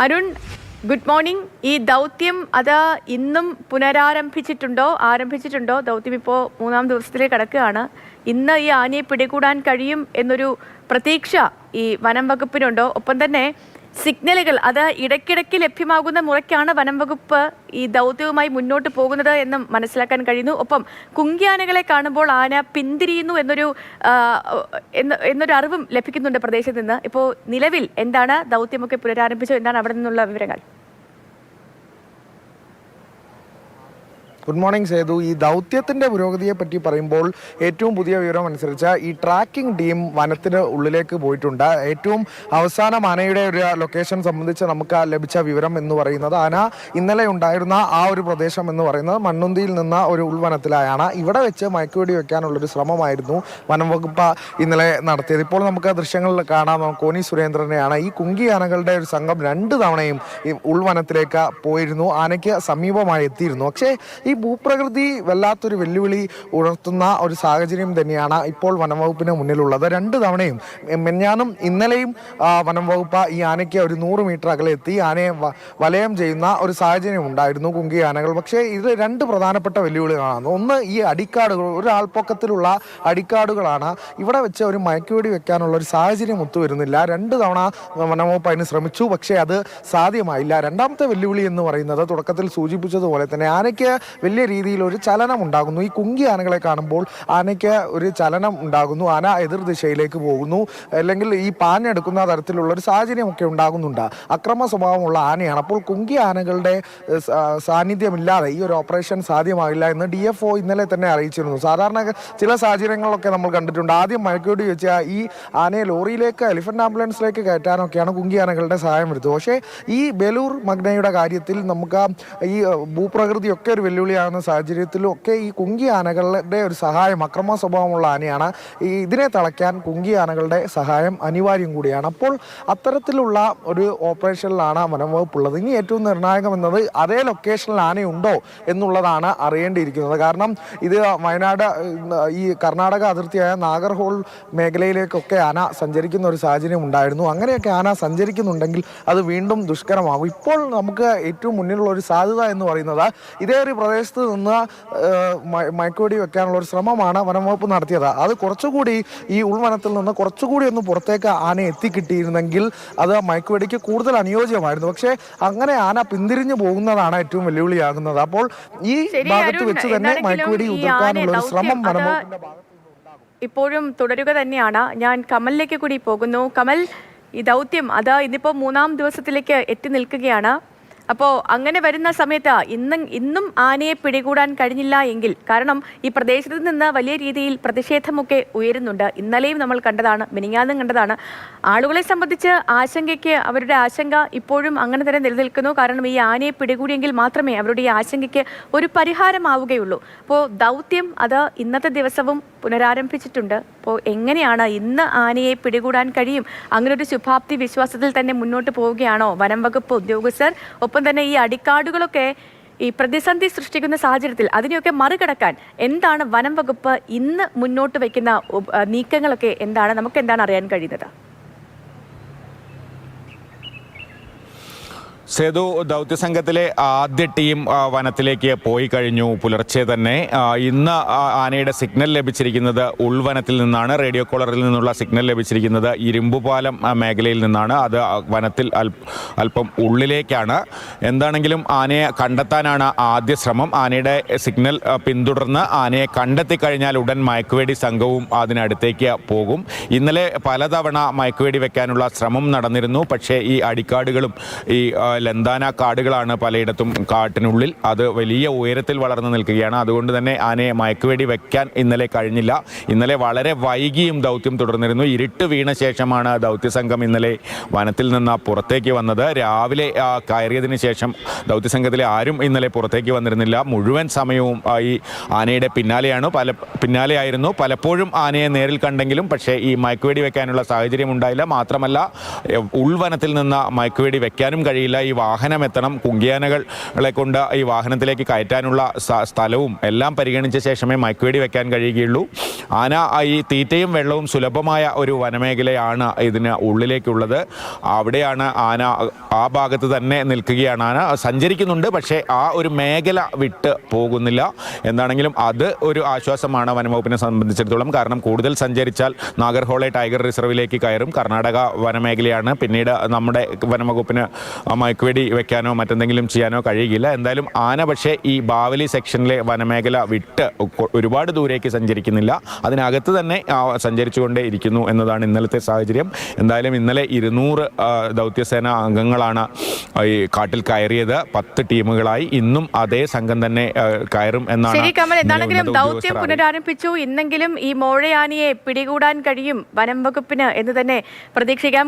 Arun, good morning. ഈ ദൗത്യം അത് ഇന്നും ആരംഭിച്ചിട്ടുണ്ടോ? ദൗത്യം ഇപ്പോൾ 3-ാം ദിവസത്തിലേക്ക് കടക്കുകയാണ്. ഇന്ന് ഈ ആനയെ പിടികൂടാൻ കഴിയും എന്നൊരു പ്രതീക്ഷ ഈ വനം വകുപ്പിനുണ്ടോ? ഒപ്പം തന്നെ സിഗ്നലുകൾ അത് ഇടയ്ക്കിടയ്ക്ക് ലഭ്യമാകുന്ന മുറയ്ക്കാണ് വനം വകുപ്പ് ഈ ദൗത്യവുമായി മുന്നോട്ട് പോകുന്നത് എന്നും മനസ്സിലാക്കാൻ കഴിയുന്നു. ഒപ്പം കുങ്കിയാനകളെ കാണുമ്പോൾ ആന പിന്തിരിയുന്നു എന്നൊരു അറിവും ലഭിക്കുന്നുണ്ട് പ്രദേശത്ത് നിന്ന്. ഇപ്പോൾ നിലവിൽ എന്താണ് ദൗത്യമൊക്കെ പുനരാരംഭിച്ചോ? എന്താണ് അവിടെ നിന്നുള്ള വിവരങ്ങൾ? Good morning Sethu. ഈ ദൗത്യത്തിൻ്റെ പുരോഗതിയെ പറ്റി പറയുമ്പോൾ ഏറ്റവും പുതിയ വിവരം അനുസരിച്ച് ഈ ട്രാക്കിംഗ് ടീം വനത്തിന് ഉള്ളിലേക്ക് പോയിട്ടുണ്ട്. ഏറ്റവും അവസാനം ആനയുടെ ഒരു ലൊക്കേഷൻ സംബന്ധിച്ച് നമുക്ക് ലഭിച്ച വിവരം എന്ന് പറയുന്നത് ആന ഇന്നലെ ഉണ്ടായിരുന്ന ആ ഒരു പ്രദേശം എന്ന് പറയുന്നത് മണ്ണുന്തിയിൽ നിന്ന് ഒരു ഉൾവനത്തിലായാണ്. ഇവിടെ വെച്ച് മയക്കുവെടി വെക്കാനുള്ളൊരു ശ്രമമായിരുന്നു വനം വകുപ്പ് ഇന്നലെ നടത്തിയത്. ഇപ്പോൾ നമുക്ക് ദൃശ്യങ്ങളിൽ കാണാം. കോനി സുരേന്ദ്രനെയാണ്. ഈ കുങ്കി ആനകളുടെ ഒരു സംഘം 2 തവണയും ഈ ഉൾവനത്തിലേക്ക് പോയിരുന്നു, ആനയ്ക്ക് സമീപമായി എത്തിയിരുന്നു. പക്ഷേ ഈ ഭൂപ്രകൃതി വല്ലാത്തൊരു വെല്ലുവിളി ഉണർത്തുന്ന ഒരു സാഹചര്യം തന്നെയാണ് ഇപ്പോൾ വനംവകുപ്പിന് മുന്നിലുള്ളത്. 2 തവണയും മെഞ്ഞാന്നും ഇന്നലെയും വനംവകുപ്പ് ഈ ആനയ്ക്ക് ഒരു 100 മീറ്റർ അകലെ എത്തി ആനയെ വലയം ചെയ്യുന്ന ഒരു സാഹചര്യം ഉണ്ടായിരുന്നു കുങ്കി ആനകൾ. പക്ഷേ ഇത് 2 പ്രധാനപ്പെട്ട വെല്ലുവിളികളാണ്. ഒന്ന്, ഈ അടിക്കാടുകൾ, ഒരു ആൾപ്പൊക്കത്തിലുള്ള അടിക്കാടുകളാണ്. ഇവിടെ വെച്ച് ഒരു മയക്കുവെടി വെക്കാനുള്ള ഒരു സാഹചര്യം ഒത്തുവരുന്നില്ല. 2 തവണ വനംവകുപ്പ് അതിന് ശ്രമിച്ചു, പക്ഷേ അത് സാധ്യമായില്ല. രണ്ടാമത്തെ വെല്ലുവിളി എന്ന് പറയുന്നത് തുടക്കത്തിൽ സൂചിപ്പിച്ചതുപോലെ തന്നെ ആനയ്ക്ക് വലിയ രീതിയിൽ ഒരു ചലനം ഉണ്ടാകുന്നു. ഈ കുങ്കി ആനകളെ കാണുമ്പോൾ ആനയ്ക്ക് ഒരു ചലനം ഉണ്ടാകുന്നു. ആന എതിർ ദിശയിലേക്ക് പോകുന്നു, അല്ലെങ്കിൽ ഈ പാഞ്ഞെടുക്കുന്ന തരത്തിലുള്ള ഒരു സാഹചര്യമൊക്കെ ഉണ്ടാകുന്നുണ്ട്. അക്രമ സ്വഭാവമുള്ള ആനയാണ്. അപ്പോൾ കുങ്കി ആനകളുടെ സാന്നിധ്യമില്ലാതെ ഈ ഒരു ഓപ്പറേഷൻ സാധ്യമാകില്ല എന്ന് DFO ഇന്നലെ തന്നെ അറിയിച്ചിരുന്നു. സാധാരണ ചില സാഹചര്യങ്ങളൊക്കെ നമ്മൾ കണ്ടിട്ടുണ്ട്. ആദ്യം മയക്കുവെടി വെച്ച ഈ ആനയെ ലോറിയിലേക്ക്, എലിഫന്റ് ആംബുലൻസിലേക്ക് കയറ്റാനൊക്കെയാണ് കുങ്കി ആനകളുടെ സഹായം എടുത്തത്. പക്ഷേ ഈ ബേലൂർ മഗ്നയുടെ കാര്യത്തിൽ നമുക്ക് ഈ ഭൂപ്രകൃതിയൊക്കെ ഒരു വെല്ലുവിളിയാകുന്ന സാഹചര്യത്തിലും ഒക്കെ ഈ കുങ്കി ആനകളുടെ ഒരു സഹായം, അക്രമ സ്വഭാവമുള്ള ആനയാണ്, ഇതിനെ തളയ്ക്കാൻ കുങ്കി ആനകളുടെ സഹായം അനിവാര്യം കൂടിയാണ്. അപ്പോൾ അത്തരത്തിലുള്ള ഒരു ഓപ്പറേഷനിലാണ് വനംവകുപ്പുള്ളത്. ഇനി ഏറ്റവും നിർണായകം എന്നത് അതേ ലൊക്കേഷനിൽ ആനയുണ്ടോ എന്നുള്ളതാണ് അറിയേണ്ടിയിരിക്കുന്നത്. കാരണം ഇത് വയനാട്, ഈ കർണാടക അതിർത്തിയായ നാഗർഹോൾ മേഖലയിലേക്കൊക്കെ ആന സഞ്ചരിക്കുന്ന ഒരു സാഹചര്യം ഉണ്ടായിരുന്നു. അങ്ങനെയൊക്കെ ആന സഞ്ചരിക്കുന്നുണ്ടെങ്കിൽ അത് വീണ്ടും ദുഷ്കരമാകും. ഇപ്പോൾ നമുക്ക് ഏറ്റവും മുന്നിലുള്ള ഒരു സാധ്യത എന്ന് പറയുന്നത് ഇതേ ഒരു പ്രദേശത്ത് നിന്ന് മയക്കുവെടി വെക്കാനുള്ള ഒരു ശ്രമമാണ് വനംവകുപ്പ് നടത്തിയത്. അത് കുറച്ചുകൂടി ഈ ഉൾവനത്തിൽ നിന്ന് കുറച്ചുകൂടി ഒന്ന് പുറത്തേക്ക് ആന എത്തിക്കിട്ടിയിരുന്നെങ്കിൽ അത് മയക്കുവെടിക്ക് കൂടുതൽ അനുയോജ്യമായിരുന്നു. പക്ഷേ അങ്ങനെ ആന പിന്തിരിഞ്ഞു പോകുന്നതാണ് ഏറ്റവും വെല്ലുവിളിയാകുന്നത്. അപ്പോൾ ഈ ഭാഗത്ത് വെച്ച് തന്നെ മയക്കുവെടി ഉതിർക്കാനുള്ള ഒരു ശ്രമം വനംവകുപ്പിന്റെ ഭാഗത്ത് ഇപ്പോഴും തുടരുക തന്നെയാണ്. ഞാൻ കമലിലേക്ക് കൂടി പോകുന്നു. കമൽ, ഈ ദൗത്യം അത് ഇന്നിപ്പോൾ 3-ാം ദിവസത്തിലേക്ക് എത്തി നിൽക്കുകയാണ്. അപ്പോൾ അങ്ങനെ വരുന്ന സമയത്ത് ഇന്നും ആനയെ പിടികൂടാൻ കഴിഞ്ഞില്ല എങ്കിൽ, കാരണം ഈ പ്രദേശത്ത് നിന്ന് വലിയ രീതിയിൽ പ്രതിഷേധമൊക്കെ ഉയരുന്നുണ്ട്. ഇന്നലെയും നമ്മൾ കണ്ടതാണ്, മിനിങ്ങാന്നും കണ്ടതാണ്. ആളുകളെ സംബന്ധിച്ച് അവരുടെ ആശങ്ക ഇപ്പോഴും അങ്ങനെ തന്നെ നിലനിൽക്കുന്നു. കാരണം ഈ ആനയെ പിടികൂടിയെങ്കിൽ മാത്രമേ അവരുടെ ഈ ആശങ്കയ്ക്ക് ഒരു പരിഹാരമാവുകയുള്ളൂ. അപ്പോൾ ദൗത്യം അത് ഇന്നത്തെ ദിവസവും പുനരാരംഭിച്ചിട്ടുണ്ട്. അപ്പോൾ എങ്ങനെയാണ് ഇന്ന് ആനയെ പിടികൂടാൻ കഴിയും? അങ്ങനെ ഒരു ശുഭാപ്തി വിശ്വാസത്തിൽ തന്നെ മുന്നോട്ട് പോവുകയാണോ വനം വകുപ്പ് ഉദ്യോഗസ്ഥർ? ഒപ്പം തന്നെ ഈ അടിക്കാടുകളൊക്കെ ഈ പ്രതിസന്ധി സൃഷ്ടിക്കുന്ന സാഹചര്യത്തിൽ അതിനെയൊക്കെ മറികടക്കാൻ എന്താണ് വനം വകുപ്പ് ഇന്ന് മുന്നോട്ട് വയ്ക്കുന്ന നീക്കങ്ങളൊക്കെ എന്താണ്? നമുക്ക് എന്താണ് അറിയാൻ കഴിയുന്നത്? സേതു, ദൗത്യസംഘത്തിലെ ആദ്യ ടീം വനത്തിലേക്ക് പോയി കഴിഞ്ഞു പുലർച്ചെ തന്നെ. ഇന്ന് ആനയുടെ സിഗ്നൽ ലഭിച്ചിരിക്കുന്നത് ഉൾവനത്തിൽ നിന്നാണ്. റേഡിയോ കോളറിൽ നിന്നുള്ള സിഗ്നൽ ലഭിച്ചിരിക്കുന്നത് ഇരുമ്പുപാലം മേഖലയിൽ നിന്നാണ്. അത് വനത്തിൽ അല്പം ഉള്ളിലേക്കാണ്. എന്താണെങ്കിലും ആനയെ കണ്ടെത്താനാണ് ആദ്യ ശ്രമം. ആനയുടെ സിഗ്നൽ പിന്തുടർന്ന് ആനയെ കണ്ടെത്തിക്കഴിഞ്ഞാൽ ഉടൻ മയക്കുവെടി സംഘവും അതിനടുത്തേക്ക് പോകും. ഇന്നലെ പലതവണ മയക്കുവെടി വെക്കാനുള്ള ശ്രമം നടന്നിരുന്നു. പക്ഷേ ഈ അടിക്കാടുകളും ഈ ലന്താന കാടുകളാണ് പലയിടത്തും കാട്ടിനുള്ളിൽ. അത് വലിയ ഉയരത്തിൽ വളർന്നു നിൽക്കുകയാണ്. അതുകൊണ്ട് തന്നെ ആനയെ മയക്കുവെടി വെക്കാൻ ഇന്നലെ കഴിഞ്ഞില്ല. ഇന്നലെ വളരെ വൈകിയും ദൗത്യം തുടർന്നിരുന്നു. ഇരുട്ട് വീണ ശേഷമാണ് ദൗത്യസംഘം ഇന്നലെ വനത്തിൽ നിന്ന് പുറത്തേക്ക് വന്നത്. രാവിലെ കയറിയതിന് ശേഷം ദൗത്യസംഘത്തിലെ ആരും ഇന്നലെ പുറത്തേക്ക് വന്നിരുന്നില്ല. മുഴുവൻ സമയവും ഈ ആനയുടെ പിന്നാലെയായിരുന്നു. പലപ്പോഴും ആനയെ നേരിൽ കണ്ടെങ്കിലും പക്ഷേ ഈ മയക്കുവെടി വെക്കാനുള്ള സാഹചര്യം ഉണ്ടായില്ല. മാത്രമല്ല ഉൾവനത്തിൽ നിന്ന് മയക്കുവെടി വെക്കാനും കഴിയില്ല. ഈ ഈ വാഹനം എത്തണം. കുങ്കിയാനകളെ കൊണ്ട് ഈ വാഹനത്തിലേക്ക് കയറ്റാനുള്ള സ്ഥലവും എല്ലാം പരിഗണിച്ച ശേഷമേ മയക്കുവെടി വെക്കാൻ കഴിയുകയുള്ളൂ. ആന ഈ തീറ്റയും വെള്ളവും സുലഭമായ ഒരു വനമേഖലയാണ് ഇതിന് ഉള്ളിലേക്കുള്ളത്. അവിടെയാണ് ആന, ആ ഭാഗത്ത് തന്നെ നിൽക്കുകയാണ്. ആന സഞ്ചരിക്കുന്നുണ്ട്, പക്ഷേ ആ ഒരു മേഖല വിട്ട് പോകുന്നില്ല. എന്താണെങ്കിലും അത് ഒരു ആശ്വാസമാണ് വനംവകുപ്പിനെ സംബന്ധിച്ചിടത്തോളം. കാരണം കൂടുതൽ സഞ്ചരിച്ചാൽ നാഗർഹോളെ ടൈഗർ റിസർവിലേക്ക് കയറും. കർണാടക വനമേഖലയാണ്. പിന്നീട് നമ്മുടെ വനംവകുപ്പിന് മയക്കുവെടി വെക്കാനോ മറ്റെന്തെങ്കിലും ചെയ്യാനോ കഴിയില്ല. എന്തായാലും ആന പക്ഷേ ഈ ബാവലി സെക്ഷനിലെ വനമേഖല വിട്ട് ഒരുപാട് ദൂരേക്ക് സഞ്ചരിക്കുന്നില്ല, അതിനകത്ത് തന്നെ സഞ്ചരിച്ചുകൊണ്ടേ ഇരിക്കുന്നു എന്നതാണ് ഇന്നലത്തെ സാഹചര്യം. എന്തായാലും ഇന്നലെ 200 ദൗത്യസേന അംഗങ്ങളാണ് ഈ കാട്ടിൽ കയറിയത്. 10 ടീമുകളായി. ഇന്നും അതേ സംഘം തന്നെ കയറും എന്നാണ്. ശരി കമൽ, എന്താണെങ്കിലും ദൗത്യം പുനരാരംഭിച്ചു. ഇന്നെങ്കിലും ഈ മോഴയാനയെ പിടികൂടാൻ കഴിയും വനം വകുപ്പിന് എന്ന് തന്നെ പ്രതീക്ഷിക്കാം.